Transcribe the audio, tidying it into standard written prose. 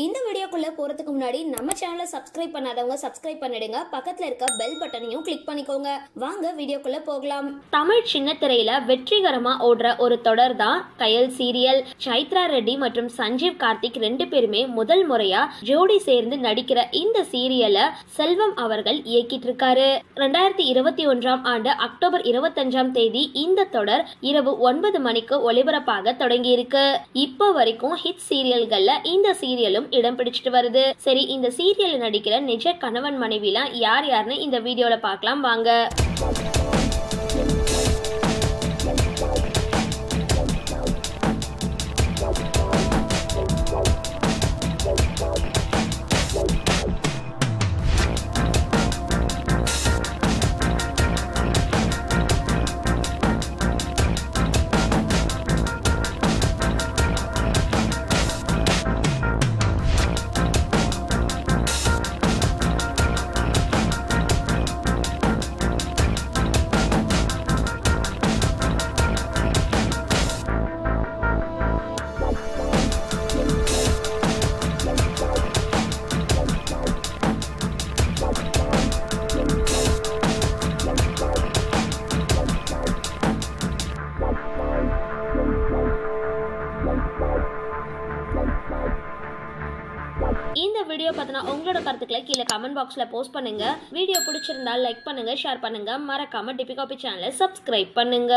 இந்த வீடியோக்குள்ள போறதுக்கு முன்னாடி நம்ம சேனலை சப்ஸ்கிரைப் பண்ணாதவங்க சப்ஸ்கிரைப் பண்ணிடுங்க, பக்கத்துல இருக்க பெல் பட்டனையும் கிளிக் பண்ணிக்கோங்க. வாங்க வீடியோக்குள்ள போகலாம். தமிழ் சின்ன திரையில வெற்றிகரமா ஓடுற ஒரு தொடர் தான் கயல் சீரியல். சைத்ரா ரெட்டி மற்றும் சஞ்சீவ் கார்த்திக் ரெண்டு பேருமே முதல் முறையா ஜோடி சேர்ந்து நடிக்கிற இந்த சீரியலை செல்வம் அவர்கள் இயக்கிட்டு இருக்காரு. 2021ஆம் ஆண்டு அக்டோபர் 25ஆம் தேதி இந்த தொடர் இரவு 9 மணிக்கு ஒளிபரப்பாக தொடங்கி இருக்கு. இப்போ வரைக்கும் ஹிட் சீரியல்கள்ல இந்த சீரியலும் இடம் பிடிச்சிட்டு வருது. சரி, இந்த சீரியல் நடிக்கிற நிஜ கணவன் மனைவிலாம் யார் யாருன்னு இந்த வீடியோல பார்க்கலாம் வாங்க. இந்த வீடியோ பார்த்தனா உங்களோட கருத்துக்களை கீழே கமெண்ட் பாக்ஸ்ல போஸ்ட் பண்ணுங்க. வீடியோ பிடிச்சிருந்தா லைக் பண்ணுங்க, ஷேர் பண்ணுங்க, மறக்காம டிபி காபி சேனலை சப்ஸ்கிரைப் பண்ணுங்க.